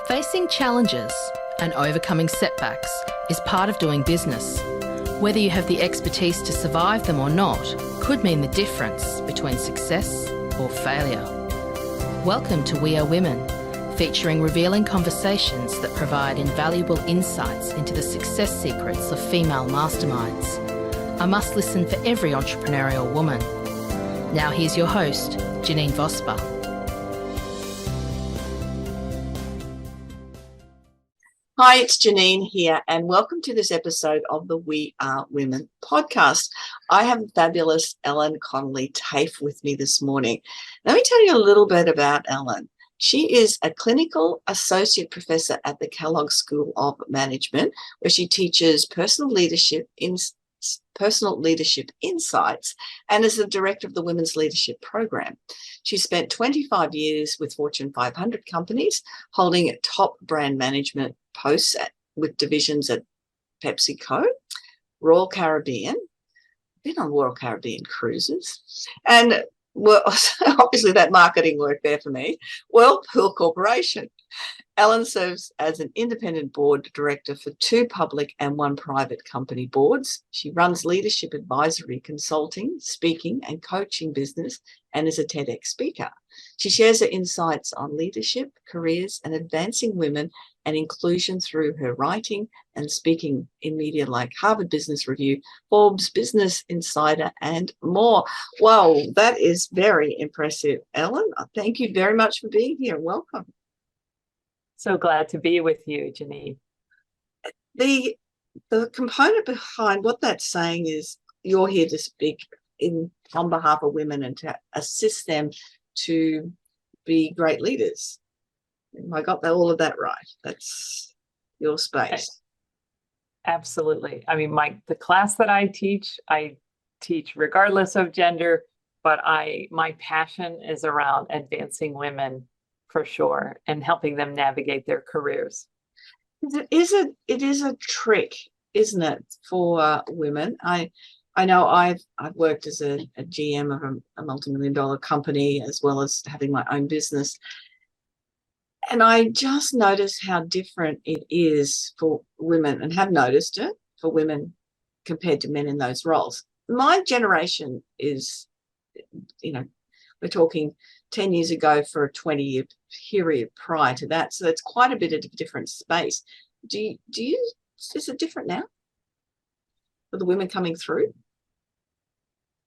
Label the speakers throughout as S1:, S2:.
S1: Facing challenges and overcoming setbacks is part of doing business. Whether you have the expertise to survive them or not could mean the difference between success or failure. Welcome to We Are Women, featuring revealing conversations that provide invaluable insights into the success secrets of female masterminds. A must listen for every entrepreneurial woman. Now here's your host, Janine Vosper.
S2: Hi, it's Janine here, and welcome to this episode of the We Are Women podcast. I have fabulous Ellen Connelly Taaffe with me this morning. Let me tell you a little bit about Ellen. She is a clinical associate professor at the Kellogg School of Management, where she teaches personal leadership insights and is the director of the Women's Leadership Program. She spent 25 years with Fortune 500 companies, holding top brand management posts with divisions at PepsiCo, Royal Caribbean, been on Royal Caribbean cruises, and obviously that marketing worked there for me, Whirlpool Corporation. Ellen serves as an independent board director for 2 public and 1 private company boards. She runs leadership advisory, consulting, speaking and coaching business, and is a TEDx speaker. She shares her insights on leadership, careers and advancing women and inclusion through her writing and speaking in media like Harvard Business Review, Forbes, Business Insider and more. Wow, that is very impressive. Ellen, thank you very much for being here. Welcome.
S3: So glad to be with you, Janine.
S2: The component behind what that's saying is you're here to speak on behalf of women and to assist them to be great leaders. I got all of that right. That's your space.
S3: Absolutely. I mean, the class that I teach regardless of gender, but my passion is around advancing women for sure, and helping them navigate their careers.
S2: It is a trick, isn't it, for women? I know I've worked as a GM of a multi-million-dollar company as well as having my own business, and I just noticed how different it is for women, and have noticed it for women compared to men in those roles. My generation is, we're talking 10 years ago for a 20-year period prior to that. So it's quite a bit of a different space. Is it different now for the women coming through?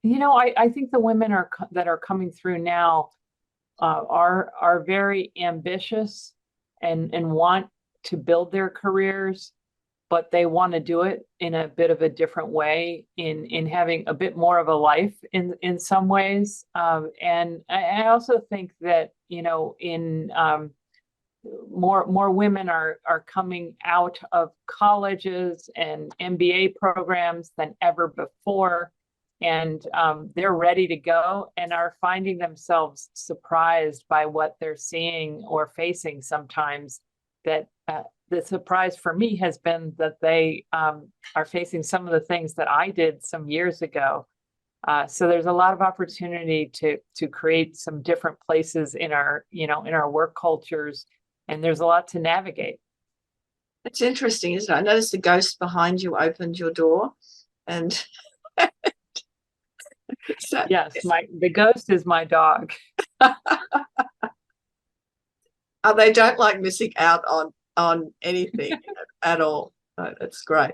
S3: I think the women that are coming through now are very ambitious and want to build their careers, but they want to do it in a bit of a different way, in having a bit more of a life in some ways. And I also think that, more women are coming out of colleges and MBA programs than ever before. And they're ready to go and are finding themselves surprised by what they're seeing or facing sometimes. That the surprise for me has been that they are facing some of the things that I did some years ago. So there's a lot of opportunity to create some different places in our work cultures, and there's a lot to navigate.
S2: It's interesting, isn't it? I noticed the ghost behind you opened your door, and
S3: yes, the ghost is my dog.
S2: They don't like missing out on anything at all. No, that's great.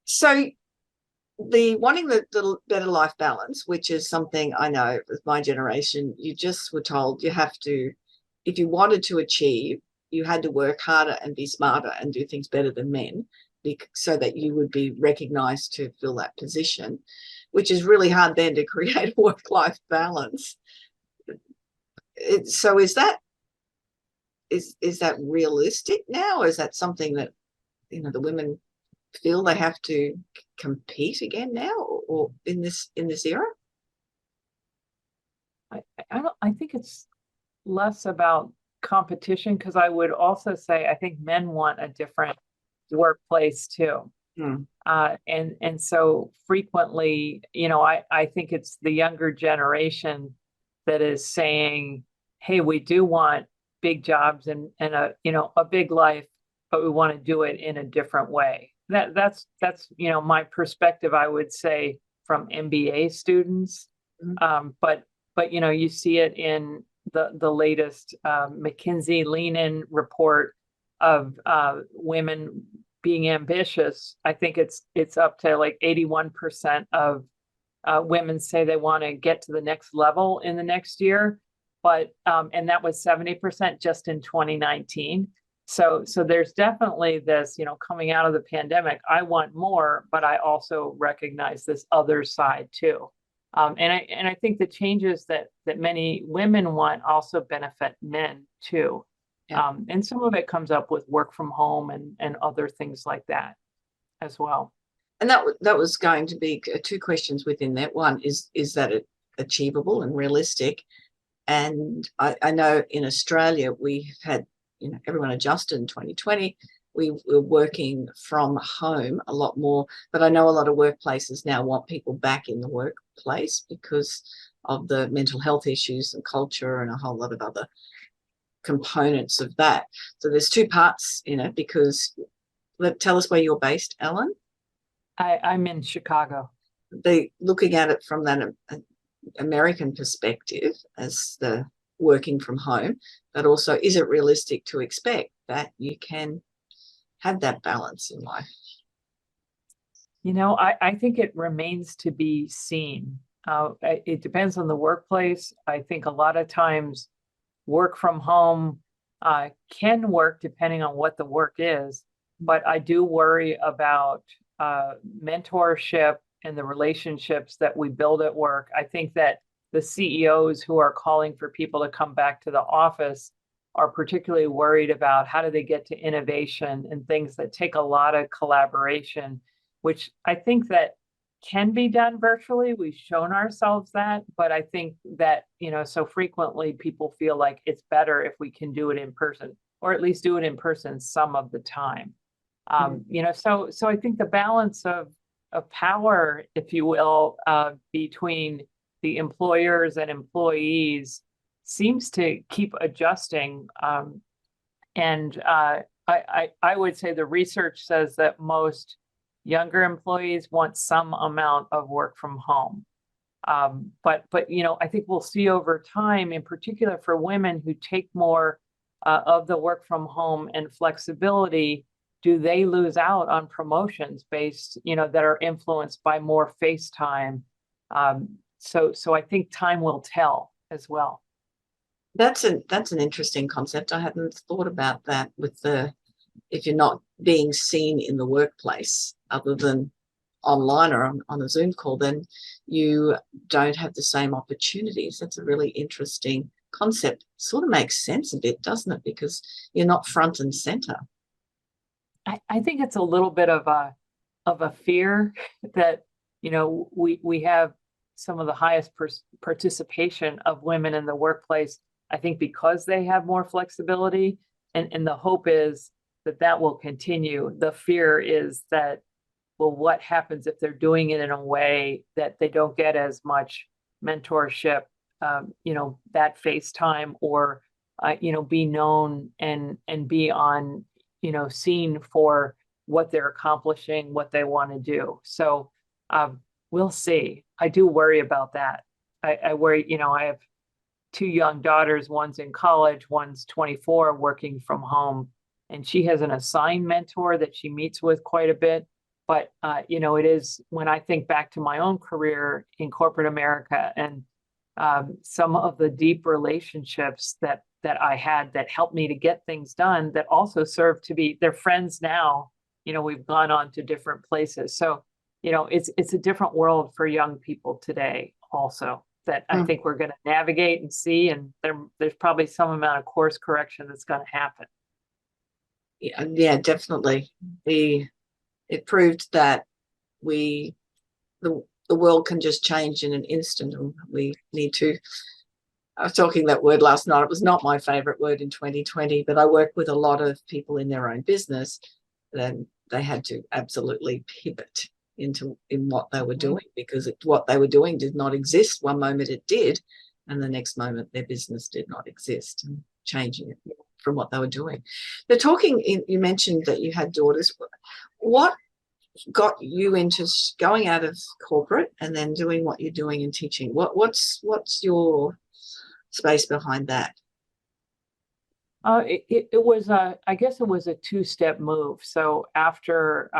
S2: So the wanting the better life balance, which is something I know with my generation, you just were told you have to, if you wanted to achieve, you had to work harder and be smarter and do things better than men, so that you would be recognized to fill that position, which is really hard then to create a work-life balance. So is that realistic now, or is that something that the women feel they have to compete again now, or in this era?
S3: I think it's less about competition, because I would also say I think men want a different workplace too. And so frequently, I think it's the younger generation that is saying, hey, we do want big jobs and a, a big life, but we want to do it in a different way. That's my perspective, I would say, from MBA students. But you see it in the latest McKinsey Lean In report of women being ambitious. I think it's up to like 81% of women say they want to get to the next level in the next year, but and that was 70% just in 2019. So there's definitely this, coming out of the pandemic, I want more, but I also recognize this other side too. And I think the changes that many women want also benefit men too.
S2: Yeah.
S3: And some of it comes up with work from home and other things like that as well.
S2: And that was going to be two questions within that. One is that it achievable and realistic? And I know in Australia we've had everyone adjusted in 2020. We were working from home a lot more, but I know a lot of workplaces now want people back in the workplace because of the mental health issues and culture and a whole lot of other components of that. So there's two parts in it, because tell us where you're based, Ellen.
S3: I'm in Chicago.
S2: Looking at it from that American perspective as the working from home, but also, is it realistic to expect that you can have that balance in life?
S3: I think it remains to be seen. It depends on the workplace. I think a lot of times work from home can work depending on what the work is, but I do worry about mentorship and the relationships that we build at work. I think that the CEOs who are calling for people to come back to the office are particularly worried about how do they get to innovation and things that take a lot of collaboration, which I think that can be done virtually. We've shown ourselves that, but I think that, so frequently people feel like it's better if we can do it in person, or at least do it in person some of the time. So I think the balance of power, if you will, between the employers and employees seems to keep adjusting. And I would say the research says that most younger employees want some amount of work from home. But I think we'll see over time, in particular for women who take more of the work from home and flexibility, do they lose out on promotions based, that are influenced by more face time? So I think time will tell as well.
S2: That's an interesting concept. I hadn't thought about that with if you're not being seen in the workplace other than online or on a Zoom call, then you don't have the same opportunities. That's a really interesting concept. Sort of makes sense a bit, doesn't it? Because you're not front and center.
S3: I think it's a little bit of a fear that, we have some of the highest participation of women in the workplace, I think, because they have more flexibility. And the hope is that will continue. The fear is that, well, what happens if they're doing it in a way that they don't get as much mentorship, that face time, or, be known and be on, seen for what they're accomplishing, what they want to do. So we'll see. I do worry about that. I worry, I have two young daughters, one's in college, one's 24, working from home, and she has an assigned mentor that she meets with quite a bit. But, it is, when I think back to my own career in corporate America and some of the deep relationships that I had that helped me to get things done, that also served to be their friends now, we've gone on to different places. So, it's a different world for young people today also that I think we're going to navigate and see. And there's probably some amount of course correction that's going to happen.
S2: Yeah, definitely. It proved that the world can just change in an instant, and we need to. I was talking that word last night. It was not my favorite word in 2020, but I work with a lot of people in their own business. Then they had to absolutely pivot in what they were doing, because what they were doing did not exist. One moment it did, and the next moment their business did not exist. And changing it from what they were doing. They're talking, you mentioned that you had daughters. What got you into going out of corporate and then doing what you're doing in teaching? What's your space behind that?
S3: It was I guess it was a two-step move. So after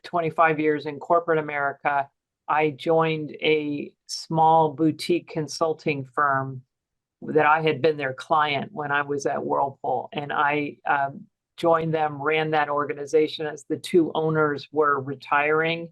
S3: 25 years in corporate America, I joined a small boutique consulting firm that I had been their client when I was at Whirlpool, and I joined them, ran that organization as the two owners were retiring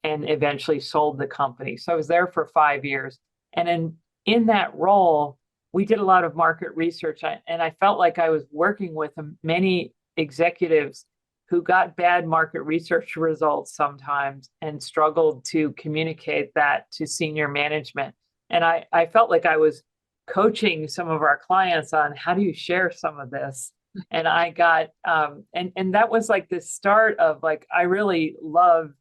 S3: and eventually sold the company. So I was there for 5 years. And in that role, we did a lot of market research, and I felt like I was working with many executives who got bad market research results sometimes and struggled to communicate that to senior management. And I felt like I was coaching some of our clients on how do you share some of this. And I got, and that was like the start of like, I really love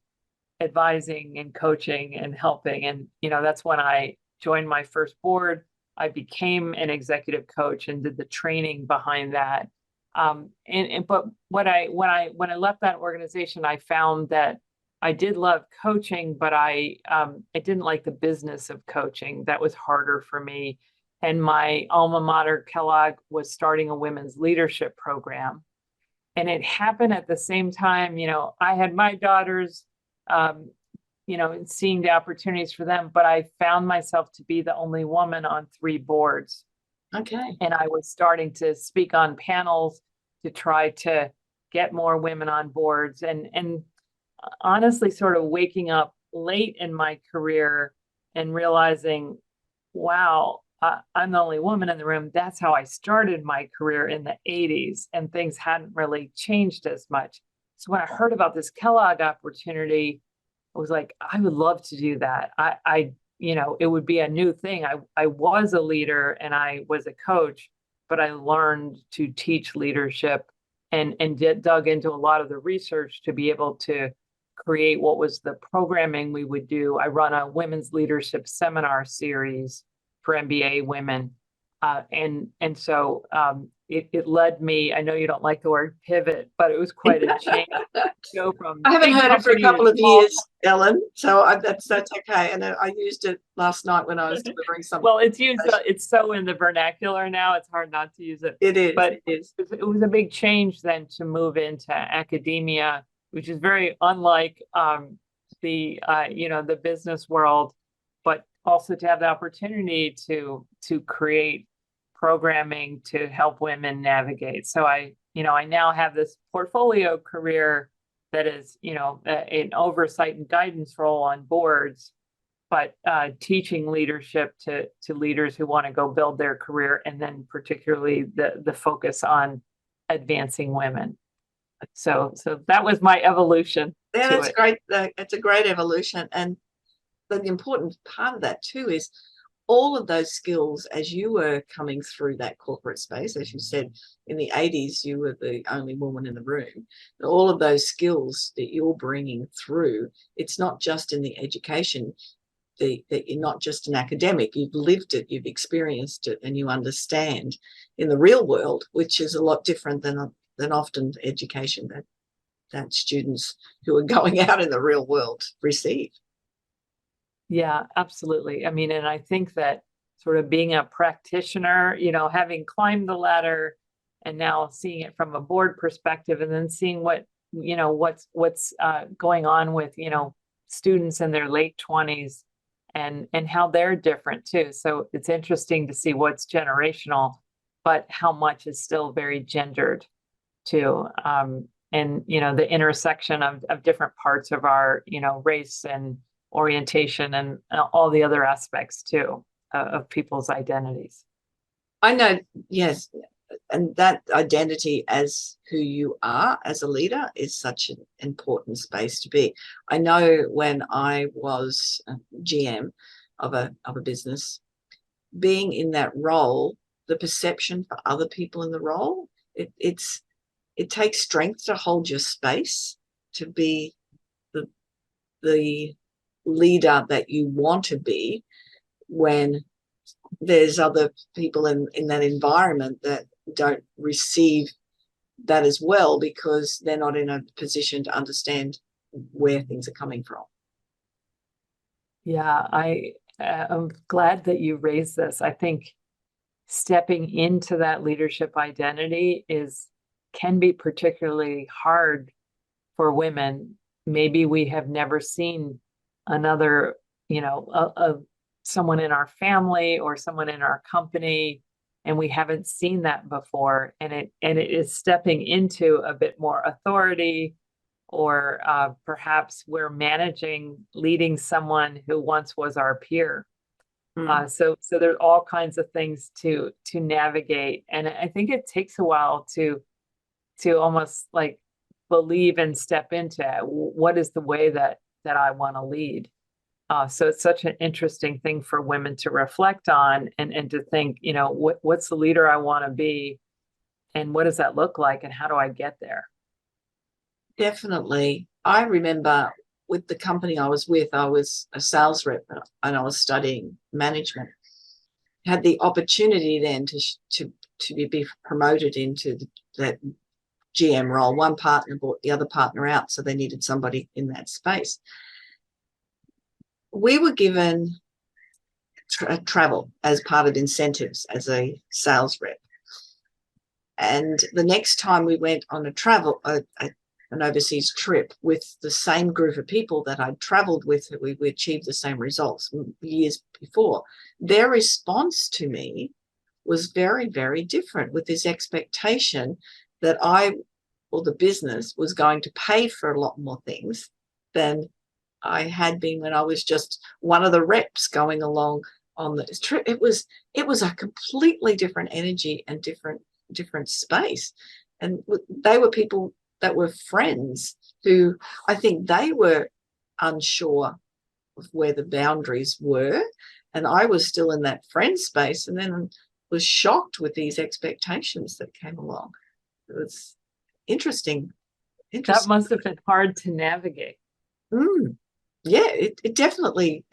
S3: advising and coaching and helping. And, that's when I joined my first board. I became an executive coach and did the training behind that. But when I left that organization, I found that I did love coaching, but I didn't like the business of coaching. That was harder for me. And my alma mater, Kellogg, was starting a women's leadership program. And it happened at the same time, I had my daughters, seeing the opportunities for them, but I found myself to be the only woman on 3 boards.
S2: Okay.
S3: And I was starting to speak on panels to try to get more women on boards, and honestly sort of waking up late in my career and realizing, wow, I'm the only woman in the room. That's how I started my career in the 80s, and things hadn't really changed as much. So when I heard about this Kellogg opportunity, I was like, I would love to do that. It would be a new thing. I was a leader and I was a coach, but I learned to teach leadership and dug into a lot of the research to be able to create what was the programming we would do. I run a women's leadership seminar series for MBA women. So it led me, I know you don't like the word pivot, but it was quite a change. Go from
S2: I haven't heard it for a couple of
S3: small
S2: years, Ellen, so that's okay. And I used it last night when I was delivering something.
S3: Well, it's used, it's so in the vernacular now, it's hard not to use it.
S2: It is.
S3: But it was a big change then to move into academia, which is very unlike the business world, but also to have the opportunity to create programming to help women navigate. So I now have this portfolio career that is, an oversight and guidance role on boards, but teaching leadership to leaders who want to go build their career, and then particularly the focus on advancing women. So that was my evolution.
S2: Yeah, that's great. It's a great evolution. And the important part of that too is all of those skills, as you were coming through that corporate space, as you said, in the 80s, you were the only woman in the room. All of those skills that you're bringing through, it's not just in the education, that you're not just an academic, you've lived it, you've experienced it, and you understand in the real world, which is a lot different than often education that students who are going out in the real world receive.
S3: Yeah, absolutely. I mean, and I think that sort of being a practitioner, having climbed the ladder and now seeing it from a board perspective, and then seeing what's going on with, students in their late 20s and how they're different too. So it's interesting to see what's generational, but how much is still very gendered too. And, the intersection of different parts of our, race and orientation and all the other aspects too of people's identities.
S2: I know, yes, and that identity as who you are as a leader is such an important space to be. I know when I was GM of a business, being in that role, the perception for other people in the role, it takes strength to hold your space, to be the leader that you want to be when there's other people in that environment that don't receive that as well, because they're not in a position to understand where things are coming from.
S3: Yeah, I'm glad that you raised this. I think stepping into that leadership identity can be particularly hard for women. Maybe we have never seen another, someone in our family or someone in our company, and we haven't seen that before. And it is stepping into a bit more authority, or perhaps we're leading someone who once was our peer. So there's all kinds of things to navigate, and I think it takes a while to almost like believe and step into what is the way that I want to lead. So it's such an interesting thing for women to reflect on, and to think, what's the leader I want to be, and what does that look like, and how do I get there?
S2: Definitely. I remember with the company I was with, I was a sales rep and I was studying management. Had the opportunity then to be promoted into that GM role. One partner bought the other partner out, so they needed somebody in that space. We were given travel as part of incentives as a sales rep. And the next time we went on an overseas trip with the same group of people that I'd traveled with, we achieved the same results years before. Their response to me was very, very different, with this expectation that the business was going to pay for a lot more things than I had been when I was just one of the reps going along on the trip. It was a completely different energy and different space. And they were people that were friends who I think they were unsure of where the boundaries were. And I was still in that friend space, and then was shocked with these expectations that came along. It was interesting.
S3: That must have been hard to navigate.
S2: Yeah, it definitely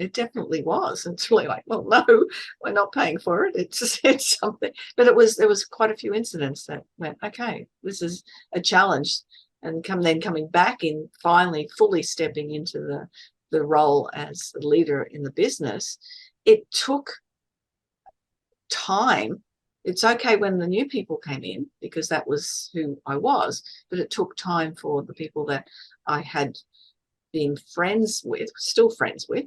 S2: was. It's really like, well, no, we're not paying for it. It's something. But there was quite a few incidents that went, okay, this is a challenge. And coming back in, finally fully stepping into the role as a leader in the business, it took time. It's okay when the new people came in, because that was who I was, but it took time for the people that I had been still friends with,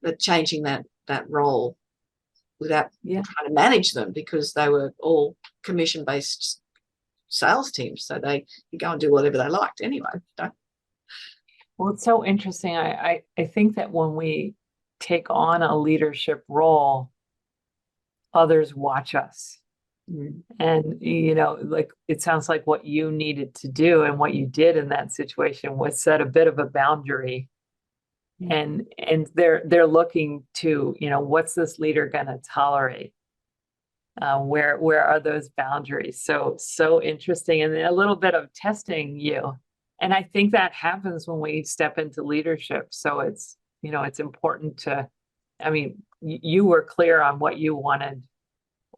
S2: but changing that role without trying to manage them, because they were all commission-based sales teams, so they could go and do whatever they liked anyway.
S3: Well, it's so interesting. I think that when we take on a leadership role, others watch us. And, like, it sounds like what you needed to do and what you did in that situation was set a bit of a boundary. And they're looking to, what's this leader going to tolerate? Where are those boundaries? So interesting, and a little bit of testing you. And I think that happens when we step into leadership. So it's important to, you were clear on what you wanted,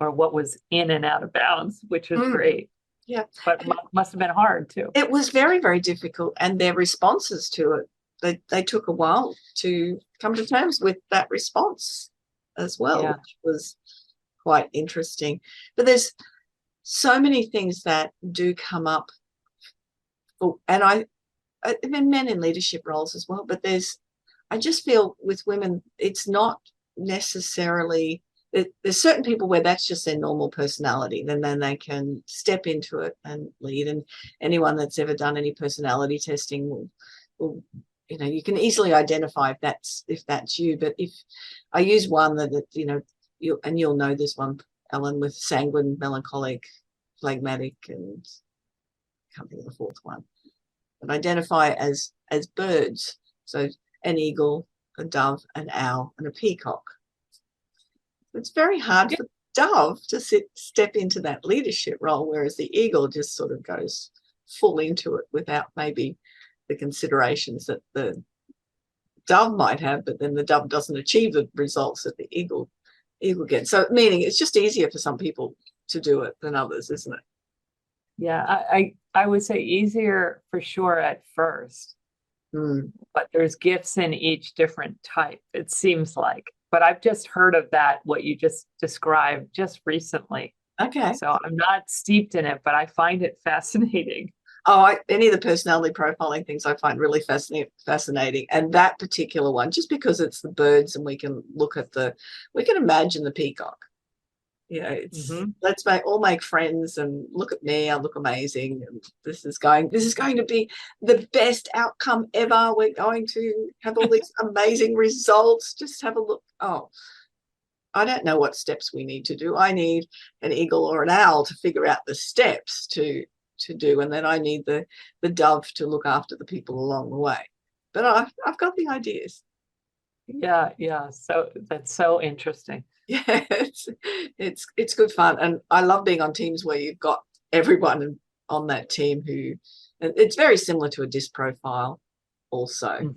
S3: or what was in and out of bounds, which is great.
S2: Yeah.
S3: But must have been hard too.
S2: It was very, very difficult. And their responses to it, they took a while to come to terms with that response as well, which was quite interesting. But there's so many things that do come up. And I mean, men in leadership roles as well, but I just feel with women, it's not necessarily, there's certain people where that's just their normal personality, then they can step into it and lead. And anyone that's ever done any personality testing will you can easily identify if that's you. But if I use one that you'll know this one, Ellen, with sanguine, melancholic, phlegmatic, and I can't think of the fourth one, but identify as birds. So an eagle, a dove, an owl, and a peacock. It's very hard for the dove to step into that leadership role, whereas the eagle just sort of goes full into it without maybe the considerations that the dove might have, but then the dove doesn't achieve the results that the eagle equal again. So meaning it's just easier for some people to do it than others, isn't it?
S3: Yeah, I would say easier for sure at first, but there's gifts in each different type, it seems like. But I've just heard of that, what you just described just recently.
S2: Okay.
S3: So I'm not steeped in it, but I find it fascinating.
S2: Oh, any of the personality profiling things I find really fascinating. And that particular one, just because it's the birds and we can imagine the peacock. You know, it's let's all make friends and look at me, I look amazing. And this is going to be the best outcome ever. We're going to have all these amazing results. Just have a look. Oh, I don't know what steps we need to do. I need an eagle or an owl to figure out the steps to do, and then I need the dove to look after the people along the way. But I've got the ideas.
S3: Yeah. So that's so interesting.
S2: Yeah, it's good fun, and I love being on teams where you've got everyone on that team who, and it's very similar to a disc profile. Also,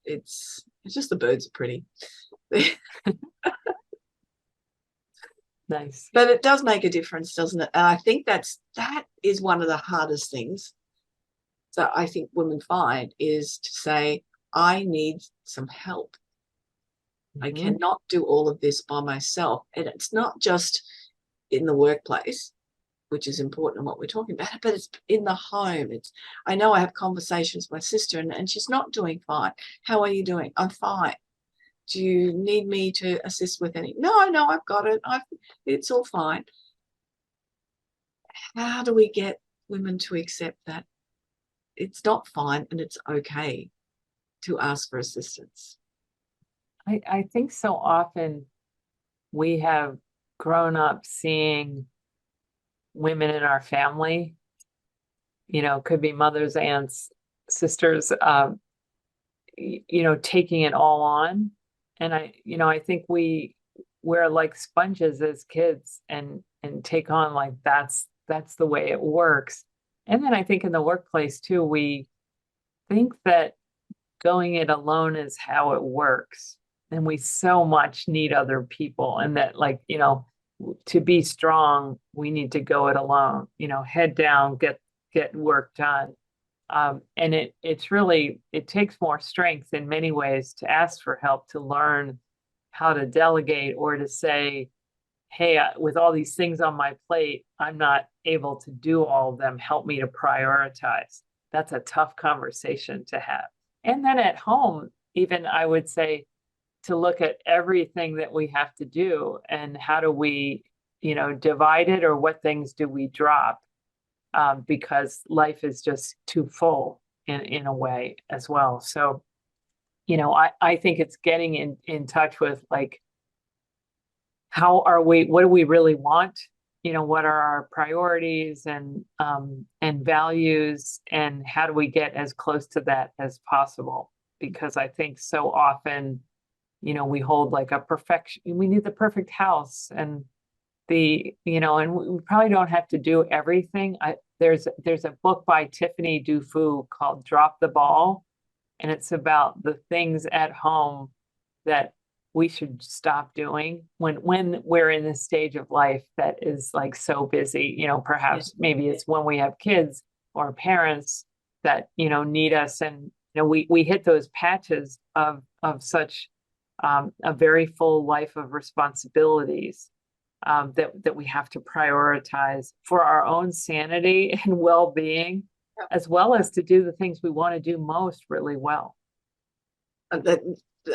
S2: it's just the birds are pretty.
S3: Nice.
S2: But it does make a difference, doesn't it? And I think that is one of the hardest things that I think women find, is to say, I need some help. I cannot do all of this by myself. And it's not just in the workplace, which is important in what we're talking about, but it's in the home. I know I have conversations with my sister and she's not doing fine. How are you doing? I'm fine. Do you need me to assist with any? No, I've got it. It's all fine. How do we get women to accept that it's not fine and it's okay to ask for assistance?
S3: I think so often we have grown up seeing women in our family, could be mothers, aunts, sisters, taking it all on. And I think we're like sponges as kids and take on like that's the way it works. And then I think in the workplace too, we think that going it alone is how it works. And we so much need other people, and that to be strong, we need to go it alone, head down, get work done. And it takes more strength in many ways to ask for help, to learn how to delegate, or to say, hey, with all these things on my plate, I'm not able to do all of them. Help me to prioritize. That's a tough conversation to have. And then at home, even I would say, to look at everything that we have to do and how do we, divide it, or what things do we drop? Because life is just too full in a way as well. So, I think it's getting in touch with like, what do we really want? What are our priorities and values, and how do we get as close to that as possible? Because I think so often, we hold like we need the perfect house, and and we probably don't have to do everything. There's a book by Tiffany Dufu called Drop the Ball, and it's about the things at home that we should stop doing when we're in this stage of life that is like so busy. Perhaps maybe it's when we have kids or parents that need us, and we hit those patches of such a very full life of responsibilities that we have to prioritize for our own sanity and well-being, as well as to do the things we want to do most really well.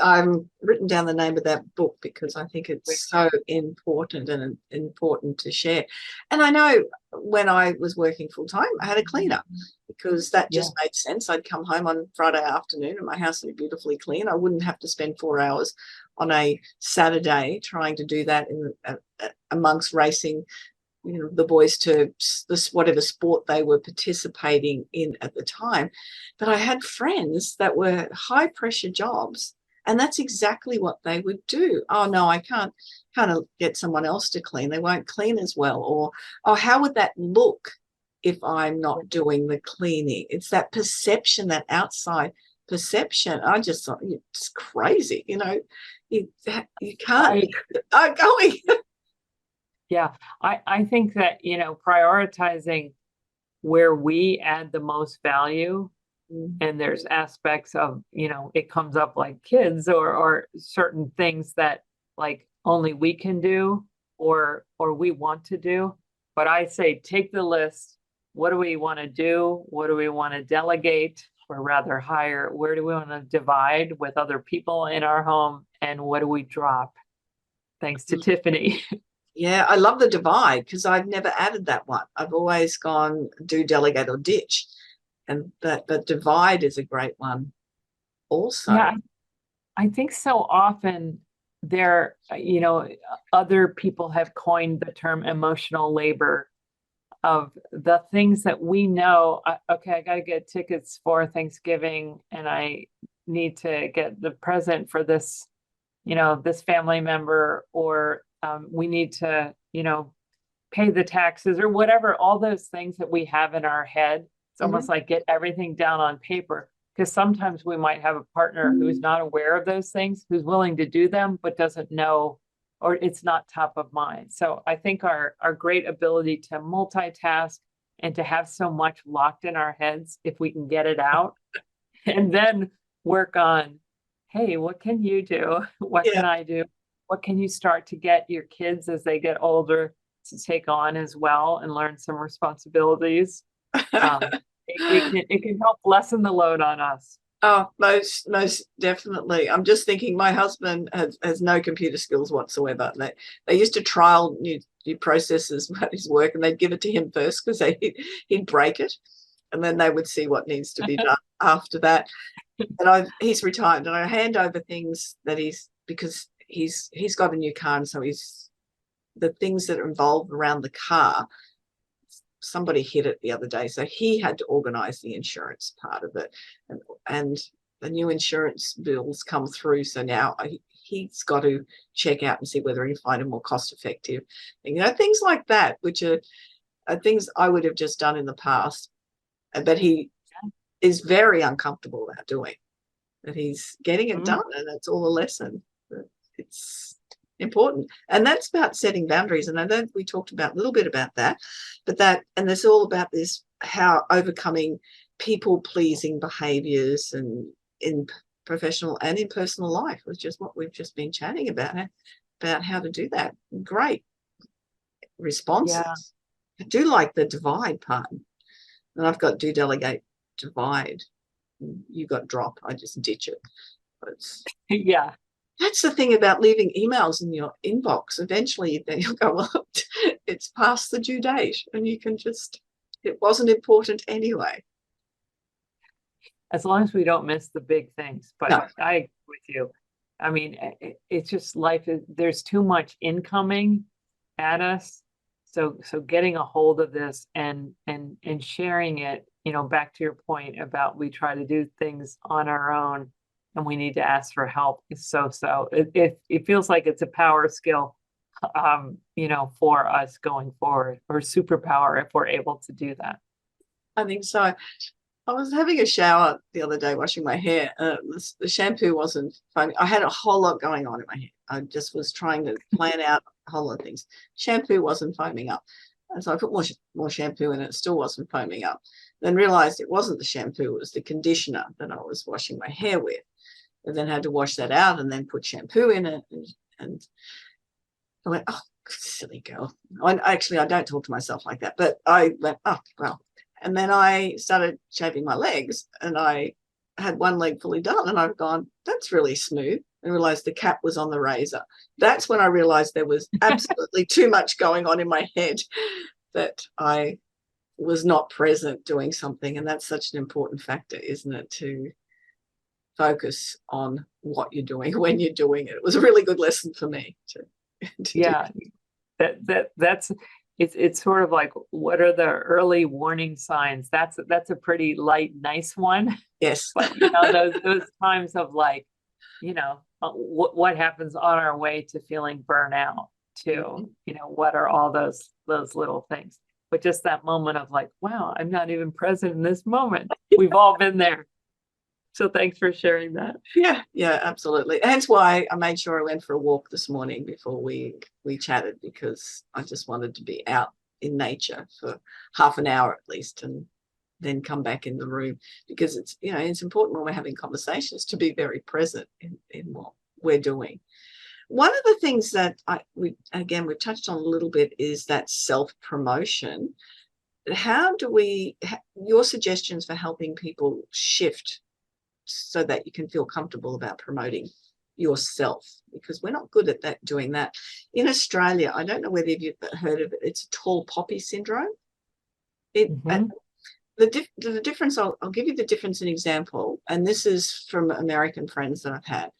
S2: I'm written down the name of that book because I think it's so important and important to share. And I know when I was working full time, I had a cleaner because that just made sense. I'd come home on Friday afternoon and my house would be beautifully clean. I wouldn't have to spend 4 hours on a Saturday trying to do that amongst racing the boys to whatever sport they were participating in at the time. But I had friends that were high pressure jobs, and that's exactly what they would do. Oh no, I can't get someone else to clean. They won't clean as well. Or, oh, how would that look if I'm not doing the cleaning? It's that perception, that outside perception. I just thought, it's crazy. You can't going.
S3: Yeah, I think that, prioritizing where we add the most value, and there's aspects of, it comes up like kids or certain things that like only we can do or we want to do. But I say take the list. What do we want to do? What do we want to delegate or rather hire? Where do we want to divide with other people in our home? And what do we drop? Thanks to Tiffany.
S2: Yeah, I love the divide because I've never added that one. I've always gone do, delegate, or ditch. And but divide is a great one also.
S3: Yeah, I think so often there, other people have coined the term emotional labor of the things that we know. Okay, I got to get tickets for Thanksgiving and I need to get the present for this, this family member, or we need to, pay the taxes or whatever, all those things that we have in our head. It's almost like get everything down on paper, because sometimes we might have a partner who's not aware of those things, who's willing to do them, but doesn't know, or it's not top of mind. So I think our great ability to multitask and to have so much locked in our heads, if we can get it out and then work on, hey, what can you do? What can I do? What can you start to get your kids as they get older to take on as well and learn some responsibilities? It can help lessen the load on us.
S2: Oh, most definitely. I'm just thinking my husband has no computer skills whatsoever. They used to trial new processes at his work, and they'd give it to him first because he'd break it, and then they would see what needs to be done after that. And he's retired, and I hand over things that because he's got a new car, and so the things that are involved around the car. Somebody hit it the other day, so he had to organize the insurance part of it, and the new insurance bills come through, so now he's got to check out and see whether he can find a more cost effective, things like that, which are things I would have just done in the past, but he is very uncomfortable about doing, that he's getting it done, and that's all a lesson. It's important, and that's about setting boundaries, and I know we talked about a little bit about that, and it's all about this, how overcoming people pleasing behaviors and in professional and in personal life, was just what we've just been chatting about how to do that. Great responses. I do like the divide part, and I've got do, delegate, divide. You got drop, I just ditch it.
S3: Yeah.
S2: That's the thing about leaving emails in your inbox. Eventually, then you'll go, well, it's past the due date, and you can it wasn't important anyway.
S3: As long as we don't miss the big things. But no. I agree with you. I mean, it's just life. There's too much incoming at us. So getting a hold of this and sharing it, back to your point about we try to do things on our own, and we need to ask for help. It feels like it's a power skill, for us going forward, or superpower if we're able to do that.
S2: I think so. I was having a shower the other day, washing my hair. The shampoo wasn't foaming. I had a whole lot going on in my hair. I just was trying to plan out a whole lot of things. Shampoo wasn't foaming up. And so I put more shampoo in, and it still wasn't foaming up. Then realized it wasn't the shampoo, it was the conditioner that I was washing my hair with. And then had to wash that out and then put shampoo in it. And I went, oh, silly girl. I don't talk to myself like that. But I went, oh, well. And then I started shaving my legs, and I had one leg fully done, and I've gone, that's really smooth. And realized the cap was on the razor. That's when I realized there was absolutely too much going on in my head, that I was not present doing something. And that's such an important factor, isn't it, to focus on what you're doing when you're doing it. It was a really good lesson for me to
S3: yeah, that's it's sort of like, what are the early warning signs? That's a pretty light, nice one.
S2: Yes.
S3: But those times of like, what happens on our way to feeling burnout to, what are all those little things? But just that moment of like, wow, I'm not even present in this moment. We've all been there. So thanks for sharing that.
S2: Yeah, absolutely. Hence why I made sure I went for a walk this morning before we chatted, because I just wanted to be out in nature for half an hour at least, and then come back in the room, because it's, you know, it's important when we're having conversations to be very present in what we're doing. One of the things that we've touched on a little bit is that self-promotion. How do your suggestions for helping people shift so that you can feel comfortable about promoting yourself, because we're not good at that, doing that. In Australia, I don't know whether you've heard of it, it's tall poppy syndrome. The difference, I'll give you the difference in example, and this is from American friends that I've had.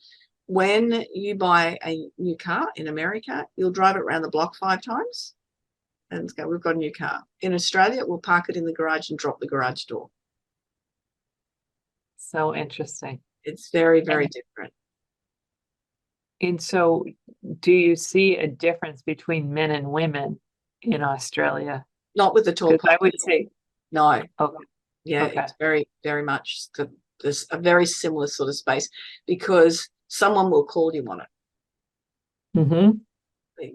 S2: When you buy a new car in America, you'll drive it around the block 5 times and go, we've got a new car. In Australia, we'll park it in the garage and drop the garage door.
S3: So interesting.
S2: It's very, very different.
S3: And so do you see a difference between men and women in Australia?
S2: Not with the tall poppy.
S3: I would say
S2: no.
S3: Okay.
S2: Yeah,
S3: okay.
S2: It's very, very much there's a very similar sort of space, because someone will call you on it.
S3: Mm-hmm.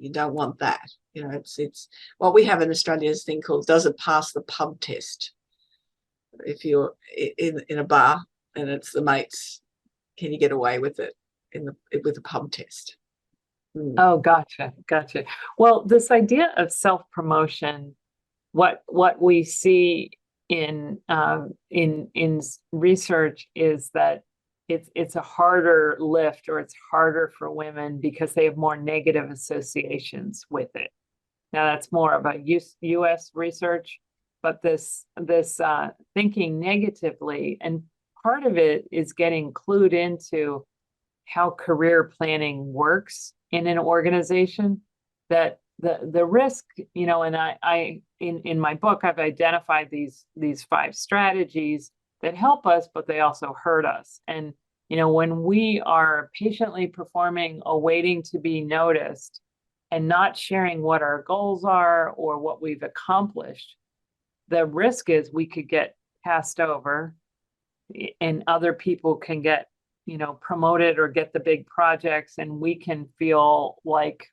S2: You don't want that. You know, it's what we have in Australia is a thing called, does it pass the pub test? If you're in a bar and it's the mates, can you get away with it with a pub test?
S3: Oh, gotcha. Well, this idea of self-promotion, what we see in research is that it's a harder lift, or it's harder for women because they have more negative associations with it. Now, that's more about U.S. research, but this thinking negatively, and part of it is getting clued into how career planning works in an organization. That the risk, you know, and I in my book, I've identified these 5 strategies that help us, but they also hurt us. And, you know, when we are patiently performing, awaiting to be noticed, and not sharing what our goals are or what we've accomplished, the risk is we could get passed over, and other people can get, you know, promoted or get the big projects, and we can feel like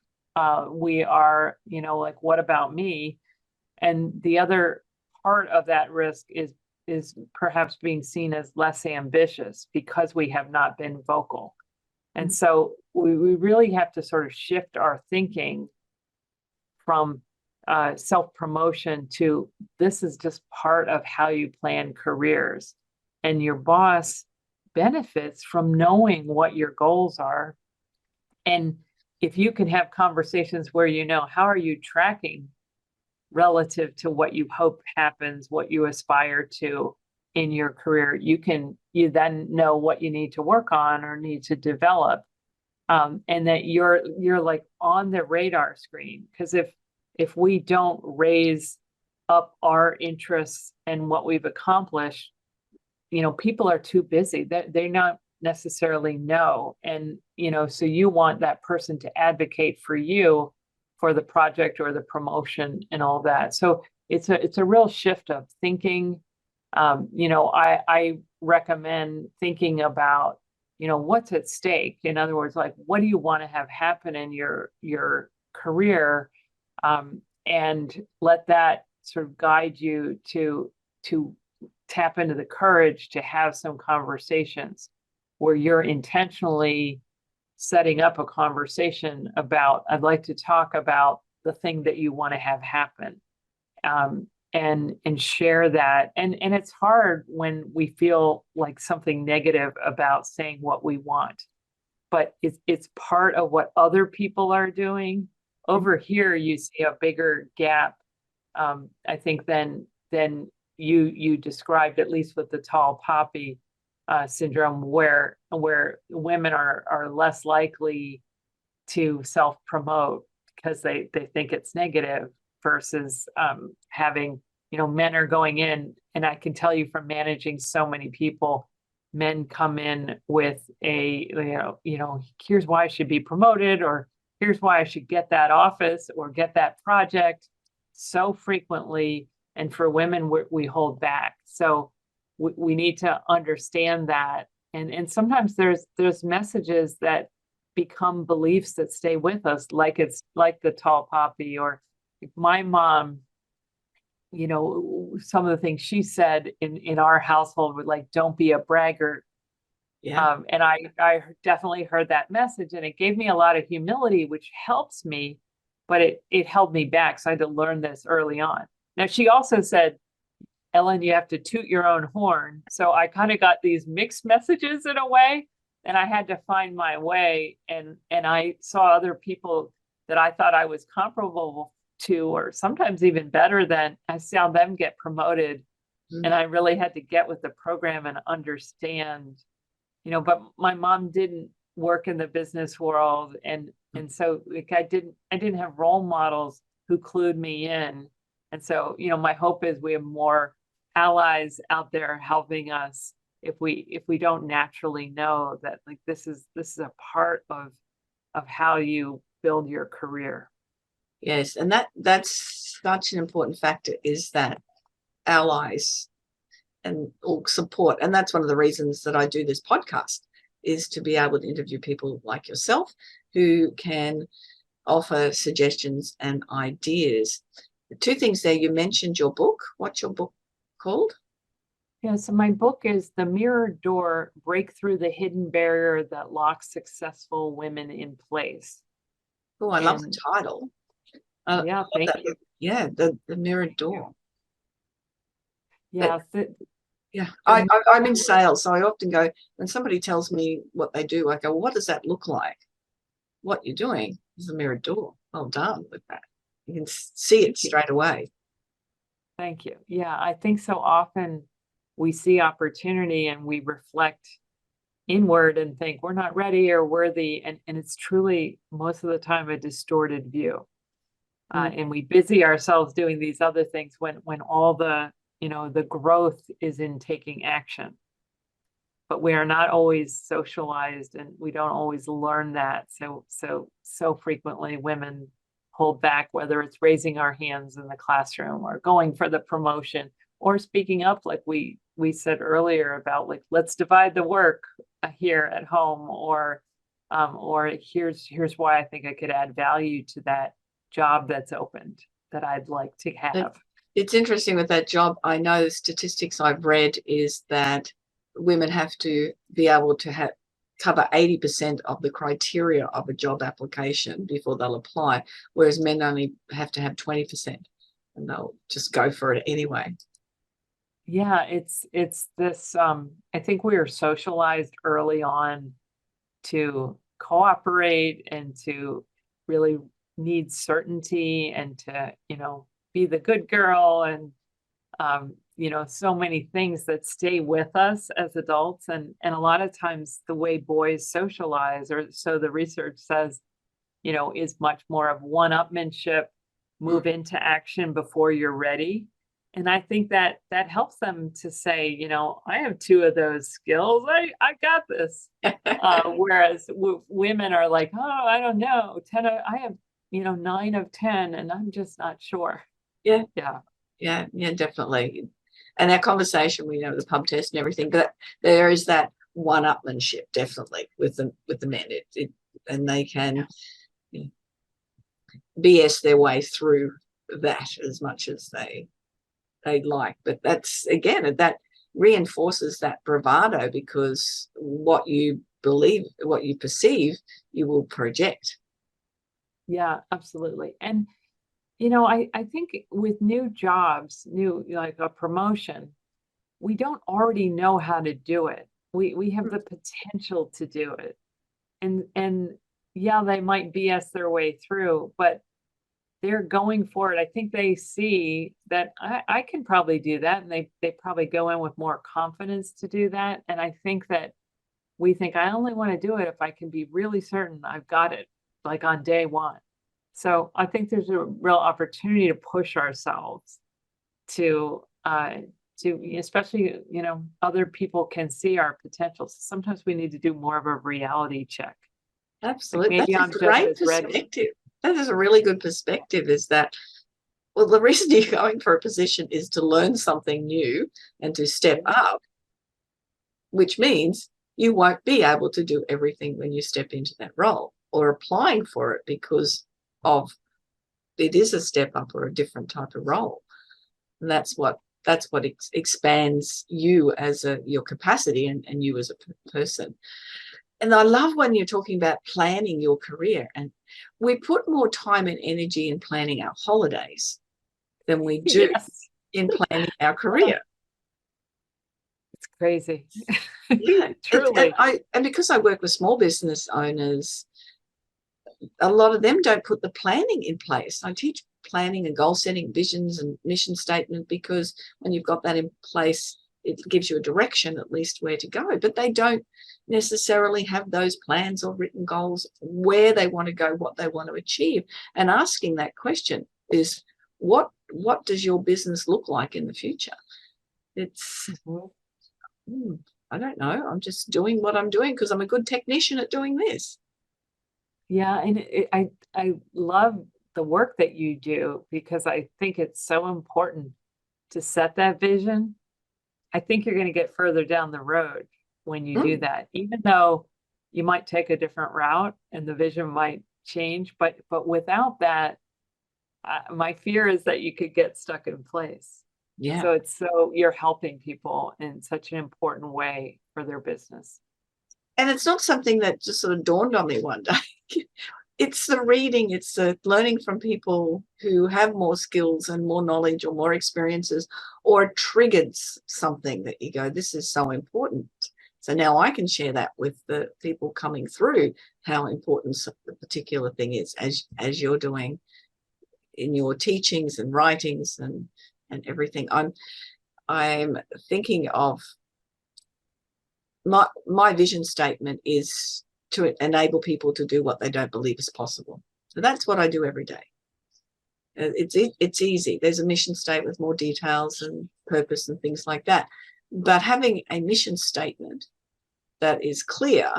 S3: we are, you know, like, what about me? And the other part of that risk is perhaps being seen as less ambitious because we have not been vocal. And so we really have to sort of shift our thinking from self-promotion to, this is just part of how you plan careers. And your boss benefits from knowing what your goals are. And if you can have conversations where, you know, how are you tracking relative to what you hope happens, what you aspire to in your career, you then know what you need to work on or need to develop, and that you're like on the radar screen. Because if we don't raise up our interests and what we've accomplished, you know, people are too busy. They not necessarily know. And, you know, so you want that person to advocate for you for the project or the promotion and all that. So it's a real shift of thinking. You know, I recommend thinking about, you know, what's at stake. In other words, like, what do you want to have happen in your career, and let that sort of guide you to tap into the courage to have some conversations where you're intentionally setting up a conversation about, I'd like to talk about the thing that you want to have happen, and share that. And it's hard when we feel like something negative about saying what we want, but it's part of what other people are doing. Over here, you see a bigger gap, I think, than you described, at least with the tall poppy syndrome, where women are less likely to self-promote because they think it's negative, versus having, you know, men are going in, and I can tell you from managing so many people, men come in with a, you know, here's why I should be promoted, or here's why I should get that office or get that project, so frequently. And for women, we hold back. So we need to understand that And sometimes there's messages that become beliefs that stay with us, like it's like the tall poppy, or my mom, some of the things she said in our household were like, don't be a braggart.
S2: Yeah.
S3: And I definitely heard that message, and it gave me a lot of humility, which helps me, but it held me back. So I had to learn this early on. Now, she also said, Ellen, you have to toot your own horn. So I kind of got these mixed messages in a way, and I had to find my way. And I saw other people that I thought I was comparable to, or sometimes even better than. I saw them get promoted, and I really had to get with the program and understand, but my mom didn't work in the business world. And so like I didn't have role models who clued me in. And so, my hope is we have more allies out there helping us if we don't naturally know that, like, this is a part of how you build your career.
S2: Yes, and that's such an important factor, is that allies and or support. And that's one of the reasons that I do this podcast, is to be able to interview people like yourself who can offer suggestions and ideas. The two things there, you mentioned your book. What's your book called?
S3: Yeah, so my book is The Mirrored Door: Break Through the Hidden Barrier That Locks Successful Women in Place.
S2: Oh, I love the title.
S3: Yeah, thank you.
S2: Yeah, the Mirrored Door.
S3: Yeah.
S2: Yeah, I'm in sales, so I often go, when somebody tells me what they do, I go, well, what does that look like? What you're doing is a mirrored door. Well done with that. You can see it straight away.
S3: Thank you. Yeah, I think so often we see opportunity and we reflect inward and think we're not ready or worthy. And it's truly most of the time a distorted view. And we busy ourselves doing these other things when all the growth is in taking action. But we are not always socialized, and we don't always learn that. So frequently women hold back, whether it's raising our hands in the classroom or going for the promotion or speaking up, like we said earlier about, like, let's divide the work here at home, or here's why I think I could add value to that job that's opened that I'd like to have.
S2: It's interesting with that job. I know statistics I've read is that women have to be able to cover 80% of the criteria of a job application before they'll apply, whereas men only have to have 20%, and they'll just go for it anyway.
S3: Yeah, it's this, I think we are socialized early on to cooperate and to really need certainty and to, be the good girl, and so many things that stay with us as adults. And a lot of times the way boys socialize, or so the research says, is much more of one-upmanship, move into action before you're ready. And I think that helps them to say, I have 2 of those skills. I got this. Whereas women are like, oh, I don't know, I have 9 of 10, and I'm just not sure.
S2: Yeah, definitely. And our conversation, we know the pub test and everything, but there is that one-upmanship definitely with the men. And they can BS their way through that as much as they'd like. But that's, again, that reinforces that bravado, because what you believe, what you perceive, you will project.
S3: Yeah, absolutely. And I think with new jobs, like a promotion, we don't already know how to do it. We have the potential to do it. And yeah, they might BS their way through, but they're going for it. I think they see that I can probably do that. And they probably go in with more confidence to do that. And I think that we think, I only want to do it if I can be really certain I've got it, like on day one. So I think there's a real opportunity to push ourselves to especially, other people can see our potential. So sometimes we need to do more of a reality check.
S2: Absolutely.
S3: Like, maybe
S2: that's a great perspective. That is a really good perspective, is that, well, the reason you're going for a position is to learn something new and to step up, which means you won't be able to do everything when you step into that role or applying for it because of it is a step up or a different type of role. And that's what expands you as your capacity and you as a person. And I love when you're talking about planning your career, and we put more time and energy in planning our holidays than we do in planning our career.
S3: It's crazy.
S2: Yeah,
S3: Truly.
S2: And because I work with small business owners, a lot of them don't put the planning in place. I teach planning and goal setting, visions and mission statement, because when you've got that in place, it gives you a direction, at least where to go. But they don't necessarily have those plans or written goals, where they want to go, what they want to achieve. And asking that question is, what does your business look like in the future? It's, I don't know. I'm just doing what I'm doing because I'm a good technician at doing this.
S3: Yeah, and I love the work that you do, because I think it's so important to set that vision. I think you're going to get further down the road when you do that, even though you might take a different route and the vision might change. But without that, my fear is that you could get stuck in place.
S2: Yeah.
S3: So you're helping people in such an important way for their business.
S2: And it's not something that just sort of dawned on me one day. It's the reading, it's the learning from people who have more skills and more knowledge or more experiences, or triggered something that you go, this is so important. So now I can share that with the people coming through, how important the particular thing is, as you're doing in your teachings and writings and everything. I'm thinking of my vision statement is to enable people to do what they don't believe is possible. So that's what I do every day. It's easy. There's a mission statement with more details and purpose and things like that. But having a mission statement that is clear,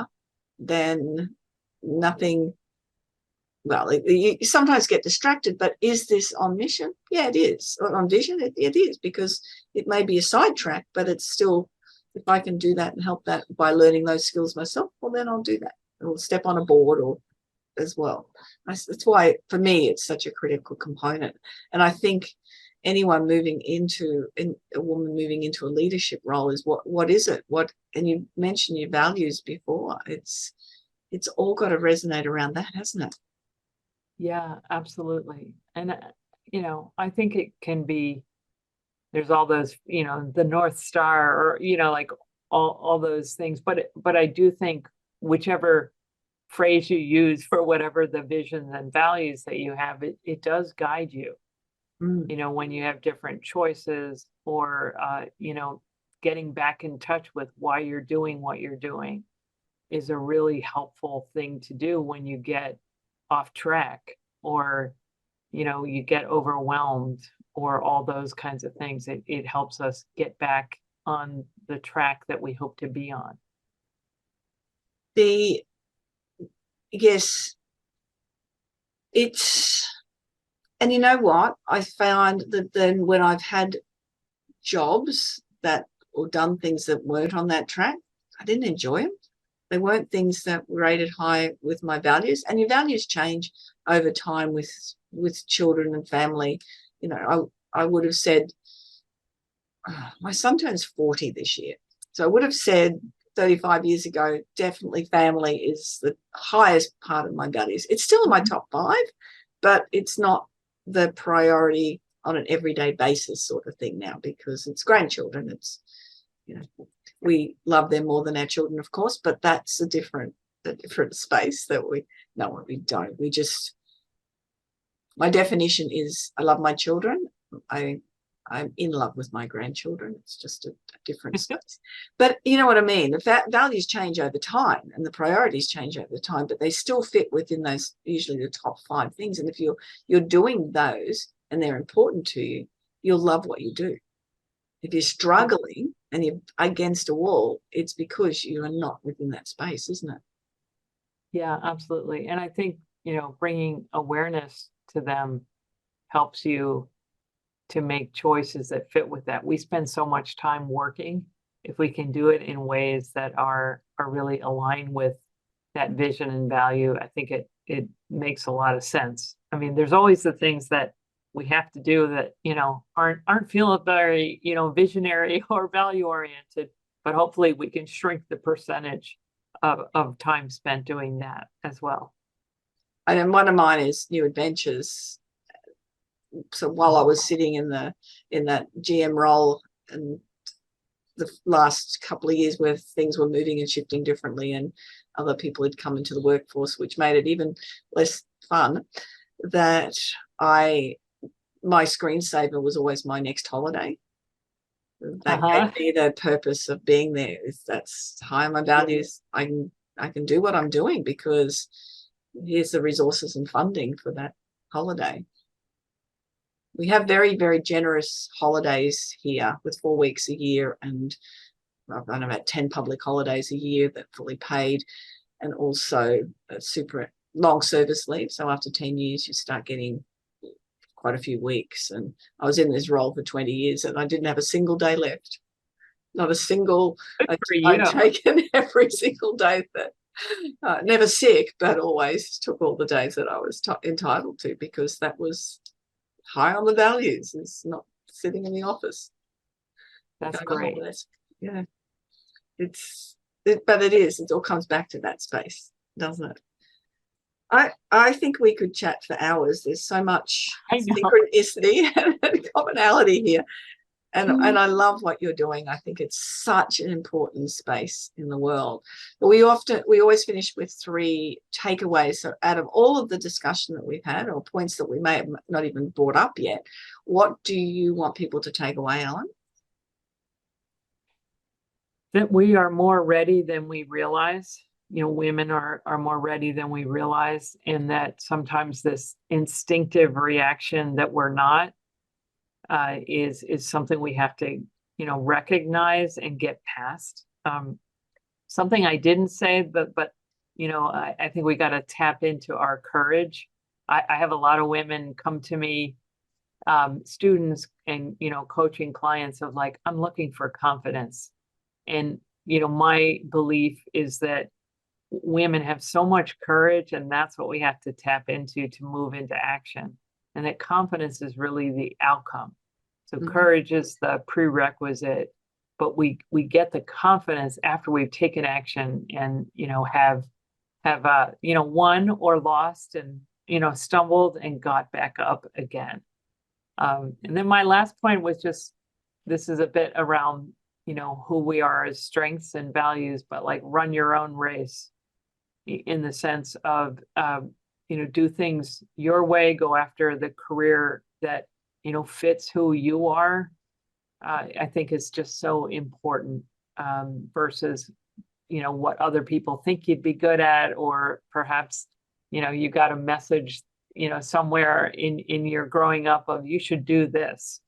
S2: then nothing, well, you sometimes get distracted, but is this on mission? Yeah, it is. Or on vision, it is, because it may be a sidetrack, but it's still, if I can do that and help that by learning those skills myself, well, then I'll do that. Or step on a board or as well. That's why, for me, it's such a critical component. And I think anyone moving into, a woman moving into a leadership role is what is it? And you mentioned your values before. It's all got to resonate around that, hasn't it?
S3: Yeah, absolutely. And, I think it can be, there's all those, the North Star, or, like all those things. But I do think whichever phrase you use for whatever the visions and values that you have, it does guide you, when you have different choices, or, getting back in touch with why you're doing what you're doing is a really helpful thing to do when you get off track, or, you get overwhelmed, or all those kinds of things. It helps us get back on the track that we hope to be on.
S2: Yes, and you know what? I found that then when I've had jobs that, or done things that weren't on that track, I didn't enjoy them. They weren't things that rated high with my values. And your values change over time with children and family. I would have said, my son turns 40 this year. So I would have said 35 years ago, definitely family is the highest part of my values. It's still in my top 5, but it's not the priority on an everyday basis sort of thing now, because it's grandchildren. It's, we love them more than our children, of course, but that's a different space that we don't. My definition is I love my children. I'm in love with my grandchildren. It's just a different space. But you know what I mean? The values change over time and the priorities change over time, but they still fit within those, usually the top 5 things. And if you're doing those and they're important to you, you'll love what you do. If you're struggling and you're against a wall, it's because you are not within that space, isn't it?
S3: Yeah, absolutely. And I think, bringing awareness to them helps you to make choices that fit with that. We spend so much time working if we can do it in ways that are really aligned with that vision and value, I think it makes a lot of sense. I mean, there's always the things that we have to do that, aren't feeling very, visionary or value oriented, but hopefully we can shrink the percentage of time spent doing that as well.
S2: And then one of mine is new adventures. So while I was sitting in that GM role, and the last couple of years where things were moving and shifting differently, and other people had come into the workforce, which made it even less fun, that my screensaver was always my next holiday. That gave me the purpose of being there. That's high on my values. I can do what I'm doing because here's the resources and funding for that holiday. We have very, very generous holidays here with 4 weeks a year, and I've run about 10 public holidays a year that are fully paid, and also a super long service leave. So after 10 years, you start getting quite a few weeks. And I was in this role for 20 years and I didn't have a single day left. Not a single. I'd taken every single day that, never sick, but always took all the days that I was entitled to, because that was high on the values. It's not sitting in the office.
S3: That's great.
S2: Yeah. But it all comes back to that space, doesn't it? I think we could chat for hours. There's so much synchronicity and commonality here. And I love what you're doing. I think it's such an important space in the world. But we always finish with 3 takeaways. So out of all of the discussion that we've had, or points that we may have not even brought up yet, what do you want people to take away, Ellen?
S3: That we are more ready than we realize. Women are more ready than we realize, and that sometimes this instinctive reaction that we're not is something we have to, recognize and get past. Something I didn't say, but I think we got to tap into our courage. I have a lot of women come to me, students and, coaching clients of like, I'm looking for confidence. And, my belief is that women have so much courage, and that's what we have to tap into to move into action. And that confidence is really the outcome. So courage is the prerequisite, but we get the confidence after we've taken action and, have won or lost and, stumbled and got back up again. And then my last point was just, this is a bit around, who we are as strengths and values, but like run your own race in the sense of, do things your way, go after the career that, fits who you are. I think is just so important versus, what other people think you'd be good at, or perhaps, you got a message, somewhere in your growing up of you should do this.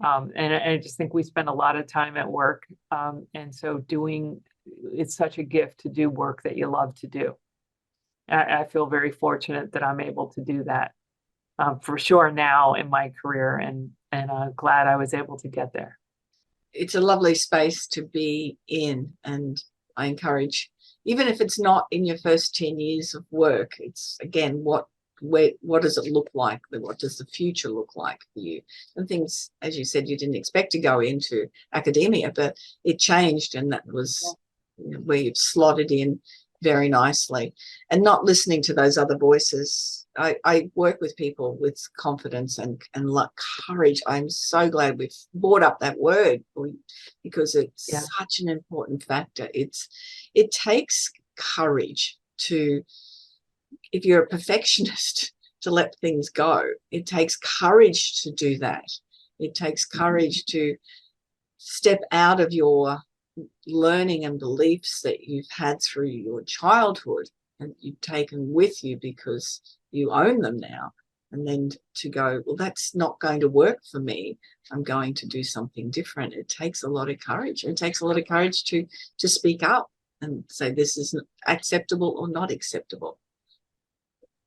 S3: And I just think we spend a lot of time at work. And so it's such a gift to do work that you love to do. I feel very fortunate that I'm able to do that for sure now in my career, and glad I was able to get there.
S2: It's a lovely space to be in, and I encourage, even if it's not in your first 10 years of work, it's again, what does it look like? What does the future look like for you? And things, as you said, you didn't expect to go into academia, but it changed, and that was where you've slotted in very nicely, and not listening to those other voices. I work with people with confidence and courage. I'm so glad we've brought up that word, because it's such an important factor. It takes courage to, if you're a perfectionist, to let things go. It takes courage to do that. It takes courage to step out of your learning and beliefs that you've had through your childhood and you've taken with you because you own them now, and then to go, well, that's not going to work for me. I'm going to do something different. It takes a lot of courage. It takes a lot of courage to speak up and say this isn't acceptable or not acceptable.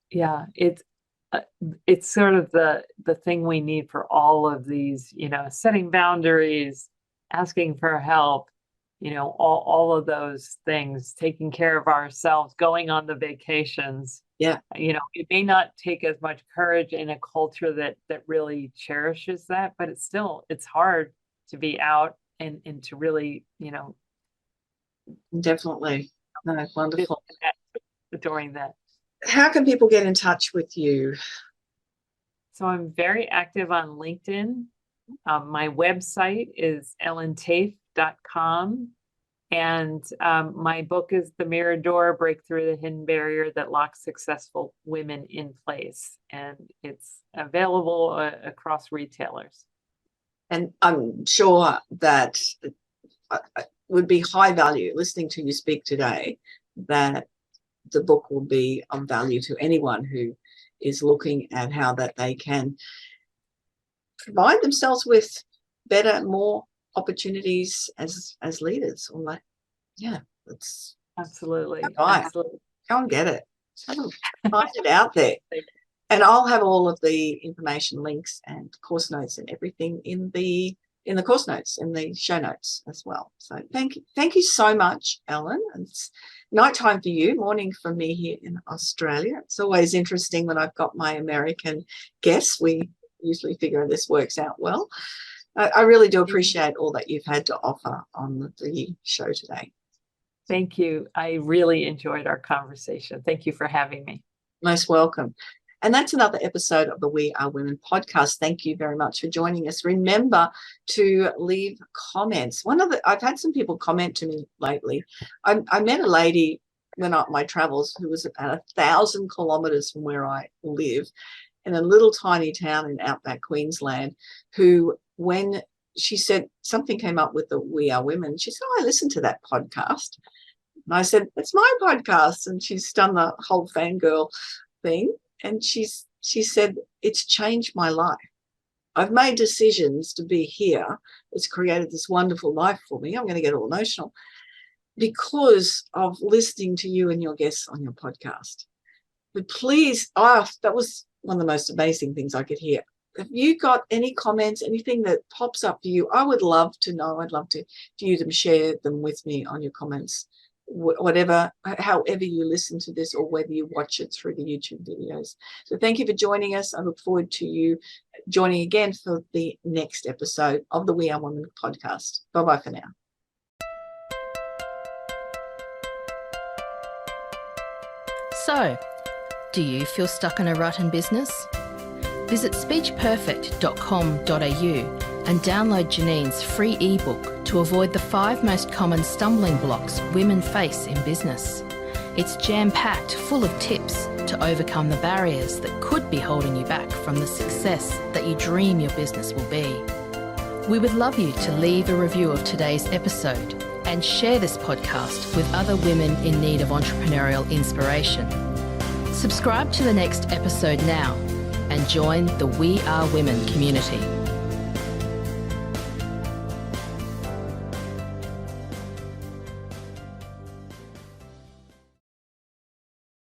S3: Yeah, it's sort of the thing we need for all of these, setting boundaries, asking for help, all of those things, taking care of ourselves, going on the vacations.
S2: Yeah.
S3: It may not take as much courage in a culture that really cherishes that, but it's hard to be out and to really,
S2: Definitely. No, wonderful.
S3: during that.
S2: How can people get in touch with you?
S1: So I'm very active on LinkedIn. My website is ellentaaffe.com. And my book is The Mirrored Door, Break Through the Hidden Barrier That Locks Successful Women in Place. And it's available across retailers.
S2: And I'm sure that would be high value listening to you speak today, that the book will be of value to anyone who is looking at how that they can provide themselves with better, more opportunities as leaders. Or like, yeah, that's
S3: Absolutely.
S2: Absolutely. Go and get it. Find it out there. And I'll have all of the information, links and course notes and everything in the course notes and the show notes as well. So thank you so much, Ellen. It's nighttime for you, morning for me here in Australia. It's always interesting when I've got my American guests. We usually figure this works out well. I really do appreciate all that you've had to offer on the show today.
S3: Thank you. I really enjoyed our conversation. Thank you for having me.
S2: Most welcome. And that's another episode of the We Are Women podcast. Thank you very much for joining us. Remember to leave comments. I've had some people comment to me lately. I met a lady when on my travels who was about 1,000 kilometers from where I live in a little tiny town in outback Queensland, who, when she said something came up with the We Are Women, she said, "Oh, I listened to that podcast." And I said, "It's my podcast." And she's done the whole fangirl thing. And she said, "It's changed my life. I've made decisions to be here. It's created this wonderful life for me." I'm going to get all emotional because of listening to you and your guests on your podcast. But please, that was one of the most amazing things I could hear. If you got any comments, anything that pops up for you, I would love to know. I'd love to you to share them with me on your comments, whatever, however you listen to this, or whether you watch it through the YouTube videos. So thank you for joining us. I look forward to you joining again for the next episode of the We Are Women podcast. Bye-bye for now.
S1: So, do you feel stuck in a rut in business? Visit speechperfect.com.au and download Janine's free ebook to avoid the 5 most common stumbling blocks women face in business. It's jam-packed, full of tips to overcome the barriers that could be holding you back from the success that you dream your business will be. We would love you to leave a review of today's episode and share this podcast with other women in need of entrepreneurial inspiration. Subscribe to the next episode now and join the We Are Women community.